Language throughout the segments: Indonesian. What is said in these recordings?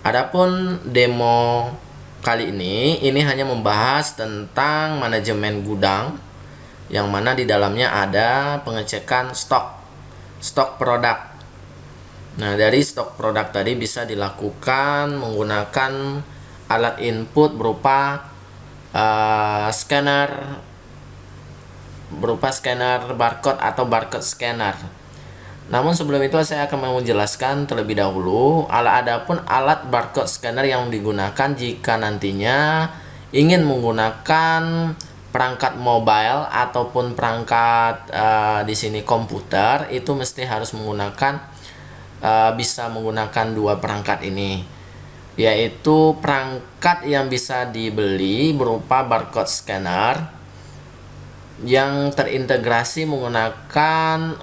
Adapun demo kali ini hanya membahas tentang manajemen gudang, yang mana di dalamnya ada pengecekan stok produk. Nah, dari stok produk tadi bisa dilakukan menggunakan alat input berupa scanner barcode atau barcode scanner. Namun sebelum itu saya akan menjelaskan terlebih dahulu adapun alat barcode scanner yang digunakan jika nantinya ingin menggunakan perangkat mobile ataupun perangkat di sini komputer, itu mesti harus bisa menggunakan dua perangkat ini, yaitu perangkat yang bisa dibeli berupa barcode scanner yang terintegrasi menggunakan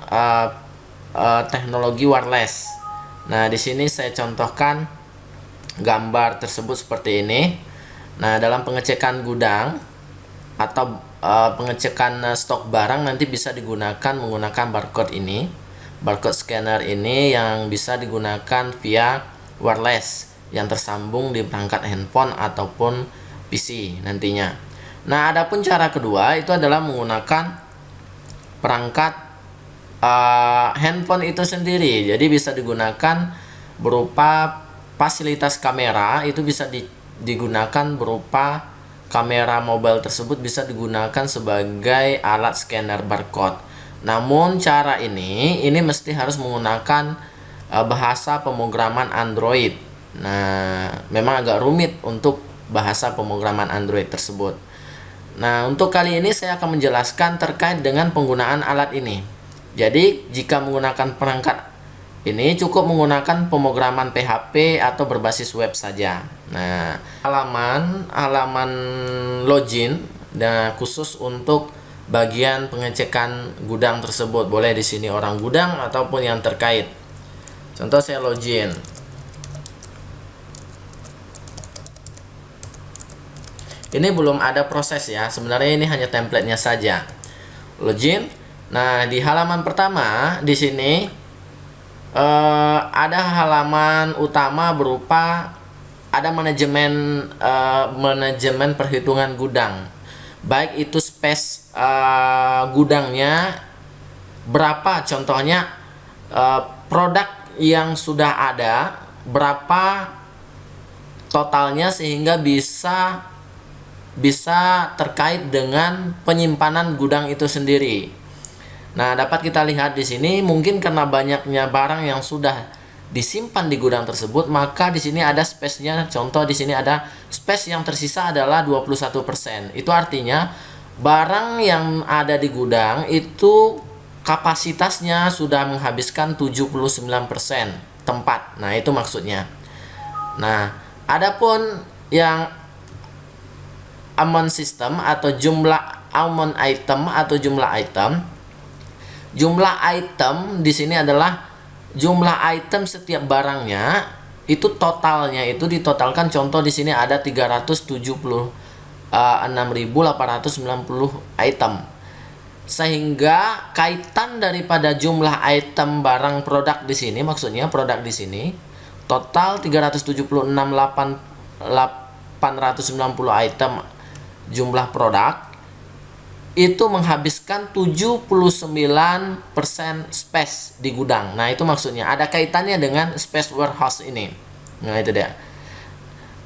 teknologi wireless. Nah, di sini saya contohkan gambar tersebut seperti ini. Nah, dalam pengecekan gudang atau pengecekan stok barang nanti bisa digunakan menggunakan barcode scanner ini yang bisa digunakan via wireless yang tersambung di perangkat handphone ataupun PC nantinya. Nah, adapun cara kedua itu adalah menggunakan perangkat handphone itu sendiri. Jadi bisa digunakan berupa fasilitas kamera, itu bisa digunakan berupa kamera mobile tersebut bisa digunakan sebagai alat scanner barcode. Namun cara ini mesti harus menggunakan bahasa pemrograman Android. Nah, memang agak rumit untuk bahasa pemrograman Android tersebut. Nah, untuk kali ini saya akan menjelaskan terkait dengan penggunaan alat ini. Jadi, jika menggunakan perangkat ini cukup menggunakan pemrograman PHP atau berbasis web saja. Nah, halaman login khusus untuk bagian pengecekan gudang tersebut. Boleh di sini orang gudang ataupun yang terkait. Contoh saya login. Ini belum ada proses ya. Sebenarnya ini hanya template-nya saja. Login. Nah, di halaman pertama di sini ada halaman utama berupa ada manajemen perhitungan gudang. Baik itu space gudangnya berapa, contohnya produk yang sudah ada berapa totalnya, sehingga bisa terkait dengan penyimpanan gudang itu sendiri. Nah, dapat kita lihat di sini mungkin karena banyaknya barang yang sudah disimpan di gudang tersebut, maka di sini ada space-nya. Contoh di sini ada space yang tersisa adalah 21%. Itu artinya barang yang ada di gudang itu kapasitasnya sudah menghabiskan 79% tempat. Nah, itu maksudnya. Nah, adapun yang amount system atau jumlah amount item atau jumlah item di sini adalah jumlah item setiap barangnya, itu totalnya itu ditotalkan. Contoh di sini ada 376.890 item. Sehingga kaitan daripada jumlah item barang produk di sini, maksudnya produk di sini total 376.890 item jumlah produk, itu menghabiskan 79% space di gudang. Nah, itu maksudnya ada kaitannya dengan space warehouse ini. Nah, itu dia.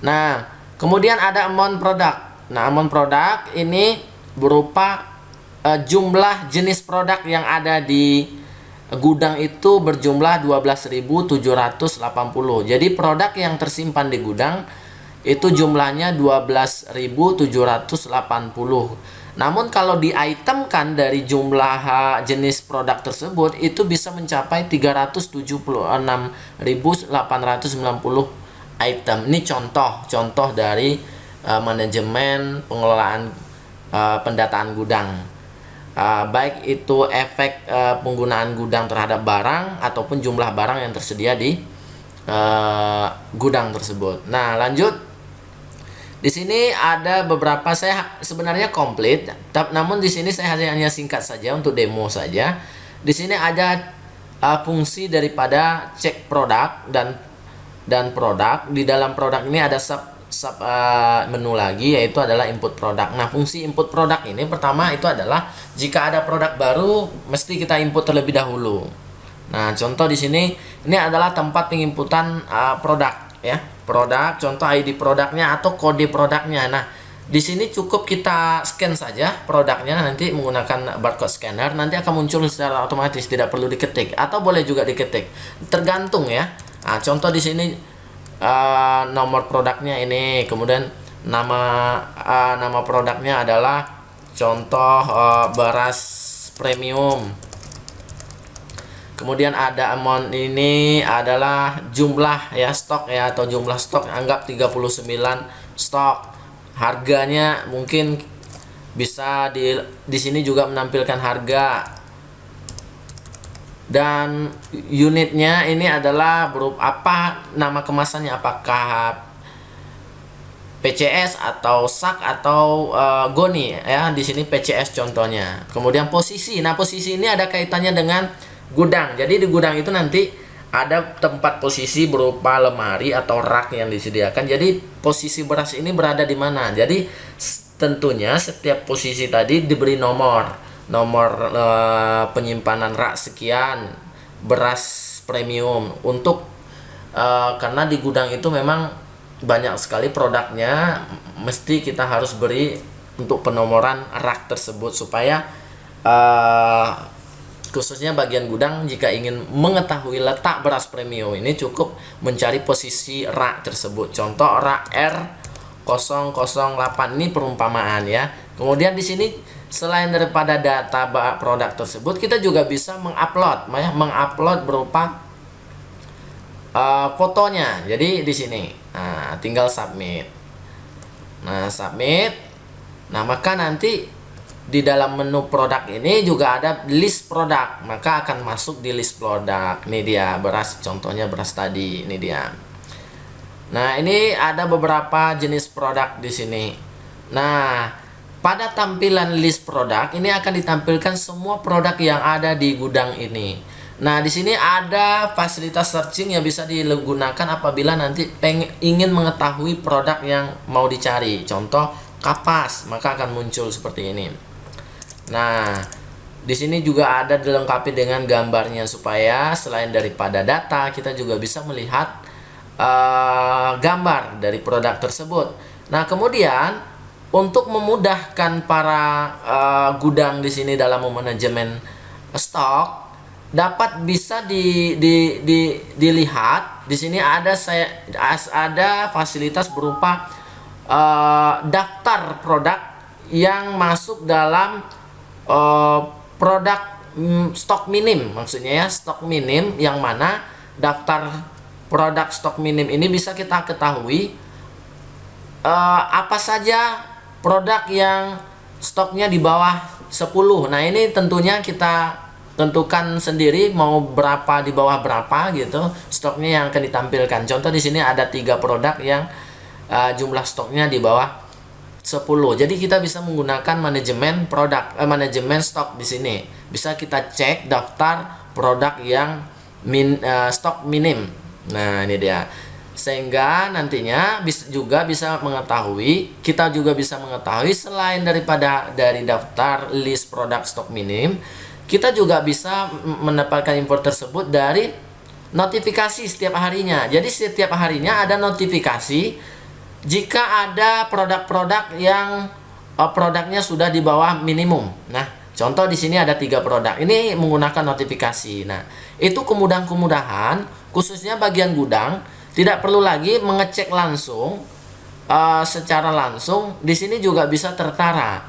Nah, kemudian ada amount product. Nah, amount product ini berupa jumlah jenis produk yang ada di gudang itu berjumlah 12.780. Jadi produk yang tersimpan di gudang itu jumlahnya 12.780. Namun kalau diitemkan dari jumlah jenis produk tersebut itu bisa mencapai 376.890 item. Ini contoh dari manajemen pengelolaan pendataan gudang. Baik itu efek penggunaan gudang terhadap barang ataupun jumlah barang yang tersedia di gudang tersebut. Nah, lanjut. Di sini ada beberapa, saya sebenarnya komplit, namun di sini saya hanya singkat saja untuk demo saja. Di sini ada fungsi daripada cek produk dan dan produk. Di dalam produk ini ada sub menu lagi, yaitu adalah input produk. Nah, fungsi input produk ini pertama itu adalah jika ada produk baru mesti kita input terlebih dahulu. Nah, contoh di sini ini adalah tempat penginputan produk ya. Produk, contoh ID produknya atau kode produknya. Nah, di sini cukup kita scan saja produknya nanti menggunakan barcode scanner, nanti akan muncul secara otomatis, tidak perlu diketik atau boleh juga diketik. Tergantung ya. Nah, contoh di sini nomor produknya ini, kemudian nama produknya adalah contoh beras premium. Kemudian ada amount, ini adalah jumlah ya stok ya, atau jumlah stok, anggap 39 stok. Harganya mungkin bisa di sini juga menampilkan harga. Dan unitnya ini adalah berupa apa, nama kemasannya, apakah PCS atau SAK atau GONI ya. Di sini PCS contohnya. Kemudian posisi. Nah, posisi ini ada kaitannya dengan gudang. Jadi di gudang itu nanti ada tempat posisi berupa lemari atau rak yang disediakan. Jadi posisi beras ini berada di mana. Jadi tentunya setiap posisi tadi diberi nomor penyimpanan rak sekian beras premium untuk karena di gudang itu memang banyak sekali produknya, mesti kita harus beri untuk penomoran rak tersebut supaya khususnya bagian gudang jika ingin mengetahui letak beras premium ini cukup mencari posisi rak tersebut. Contoh rak R008, ini perumpamaan ya. Kemudian di sini selain daripada data produk tersebut, kita juga bisa mengupload berupa fotonya. Jadi di sini tinggal submit. Nah, submit. Nah, maka nanti di dalam menu produk ini juga ada list produk, maka akan masuk di list produk. Ini dia beras, contohnya beras tadi, ini dia. Nah, ini ada beberapa jenis produk di sini. Nah, pada tampilan list produk ini akan ditampilkan semua produk yang ada di gudang ini. Nah, di sini ada fasilitas searching yang bisa digunakan apabila nanti ingin mengetahui produk yang mau dicari. Contoh kapas, maka akan muncul seperti ini. Nah, di sini juga ada dilengkapi dengan gambarnya supaya selain daripada data, kita juga bisa melihat gambar dari produk tersebut. Nah, kemudian untuk memudahkan para gudang di sini dalam memanajemen stok, dapat bisa dilihat di sini ada fasilitas berupa daftar produk yang masuk dalam produk stok minim, maksudnya ya stok minim, yang mana daftar produk stok minim ini bisa kita ketahui apa saja produk yang stoknya di bawah 10. Nah, ini tentunya kita tentukan sendiri mau berapa, di bawah berapa gitu stoknya yang akan ditampilkan. Contoh di sini ada 3 produk yang jumlah stoknya di bawah 10. Jadi kita bisa menggunakan manajemen manajemen stok di sini. Bisa kita cek daftar produk yang stok minim. Nah, ini dia. Sehingga nantinya kita juga bisa mengetahui selain dari daftar list produk stok minim, kita juga bisa mendapatkan info tersebut dari notifikasi setiap harinya. Jadi setiap harinya ada notifikasi jika ada produk-produk yang produknya sudah di bawah minimum. Nah, contoh di sini ada 3 produk. Ini menggunakan notifikasi. Nah, itu kemudahan khususnya bagian gudang tidak perlu lagi mengecek langsung secara langsung. Di sini juga bisa tertara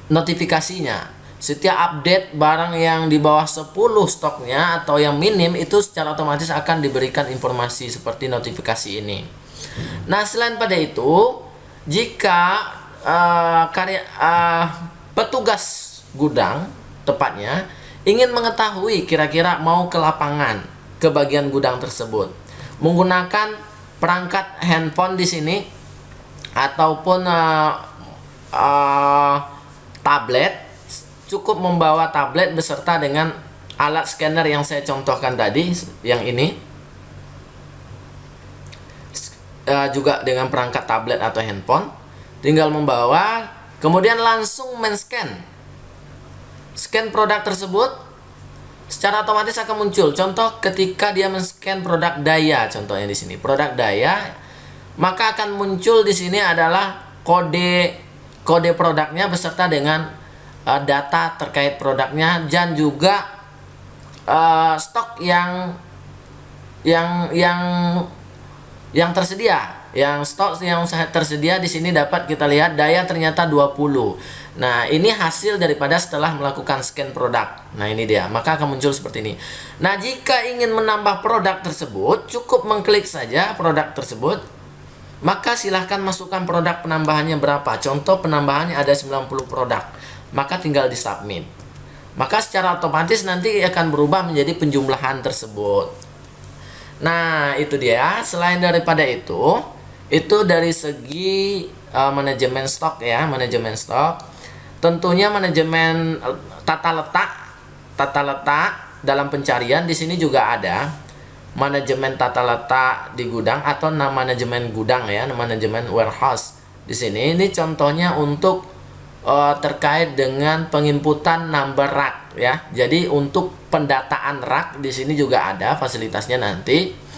notifikasinya. Setiap update barang yang di bawah 10 stoknya atau yang minim itu secara otomatis akan diberikan informasi seperti notifikasi ini. Nah, selain pada itu, jika petugas gudang tepatnya ingin mengetahui kira-kira mau ke lapangan ke bagian gudang tersebut menggunakan perangkat handphone di sini ataupun tablet, cukup membawa tablet beserta dengan alat scanner yang saya contohkan tadi, yang ini. juga dengan perangkat tablet atau handphone, tinggal membawa, kemudian langsung scan produk tersebut, secara otomatis akan muncul. Contoh ketika dia men-scan produk Daya, contohnya di sini produk Daya, maka akan muncul di sini adalah kode produknya beserta dengan data terkait produknya, dan juga stok yang tersedia. Yang stok yang tersedia di sini dapat kita lihat Daya ternyata 20. Nah, ini hasil daripada setelah melakukan scan produk. Nah, ini dia. Maka akan muncul seperti ini. Nah, jika ingin menambah produk tersebut, cukup mengklik saja produk tersebut. Maka silahkan masukkan produk penambahannya berapa. Contoh penambahannya ada 90 produk. Maka tinggal di submit. Maka secara otomatis nanti akan berubah menjadi penjumlahan tersebut. Nah, itu dia. Selain daripada itu dari segi manajemen stok ya, manajemen stok. Tentunya manajemen tata letak dalam pencarian di sini juga ada. Manajemen tata letak di gudang atau manajemen gudang ya, manajemen warehouse. Di sini ini contohnya untuk terkait dengan penginputan number rak ya. Jadi untuk pendataan rak di sini juga ada fasilitasnya nanti.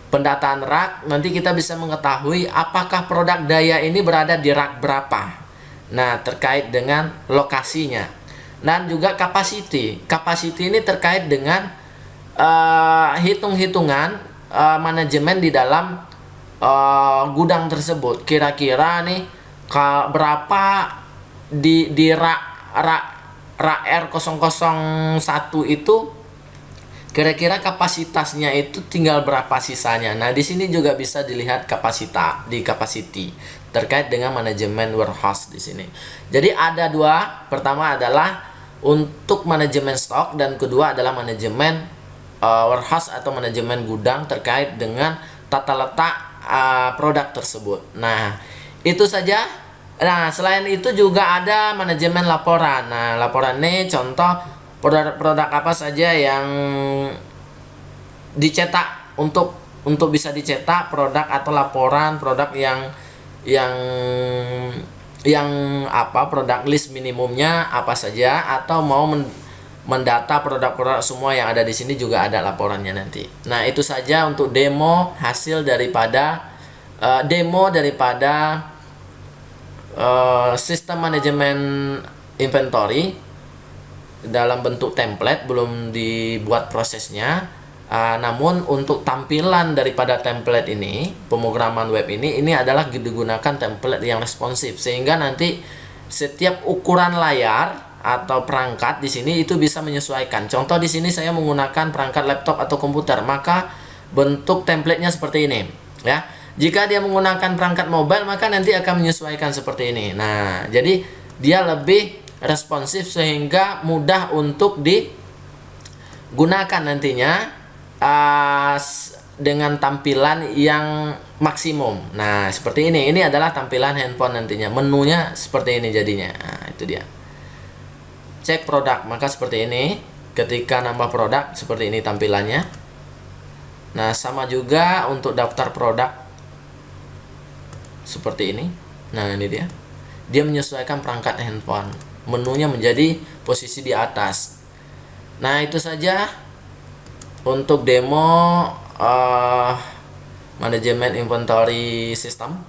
Pendataan rak nanti kita bisa mengetahui apakah produk Daya ini berada di rak berapa. Nah, terkait dengan lokasinya. Dan juga capacity. Capacity ini terkait dengan hitung-hitungan manajemen di dalam gudang tersebut. Kira-kira nih berapa di rak R001 itu, kira-kira kapasitasnya itu tinggal berapa sisanya. Nah, di sini juga bisa dilihat capacity terkait dengan manajemen warehouse di sini. Jadi ada dua, pertama adalah untuk manajemen stok dan kedua adalah manajemen warehouse atau manajemen gudang terkait dengan tata letak produk tersebut. Nah, itu saja. Nah, selain itu juga ada manajemen laporan. Nah, laporan ini contoh produk apa saja yang dicetak untuk bisa dicetak produk atau laporan produk yang produk list minimumnya apa saja, atau mau mendata produk-produk semua yang ada di sini juga ada laporannya nanti. Nah, itu saja untuk demo hasil daripada sistem manajemen inventory dalam bentuk template, belum dibuat prosesnya. Namun untuk tampilan daripada template ini, pemrograman web ini adalah digunakan template yang responsif, sehingga nanti setiap ukuran layar atau perangkat di sini itu bisa menyesuaikan. Contoh di sini saya menggunakan perangkat laptop atau komputer, maka bentuk template-nya seperti ini ya. Jika dia menggunakan perangkat mobile, maka nanti akan menyesuaikan seperti ini. Nah, jadi dia lebih responsif sehingga mudah untuk digunakan nantinya dengan tampilan yang maksimum. Nah, seperti ini. Ini adalah tampilan handphone nantinya. Menunya seperti ini jadinya. Nah, itu dia. Cek produk, maka seperti ini. Ketika nambah produk, seperti ini tampilannya. Nah, sama juga untuk daftar produk. Seperti ini. Nah, ini dia. Dia menyesuaikan perangkat handphone. Menunya menjadi posisi di atas. Nah, itu saja untuk demo manajemen inventory system.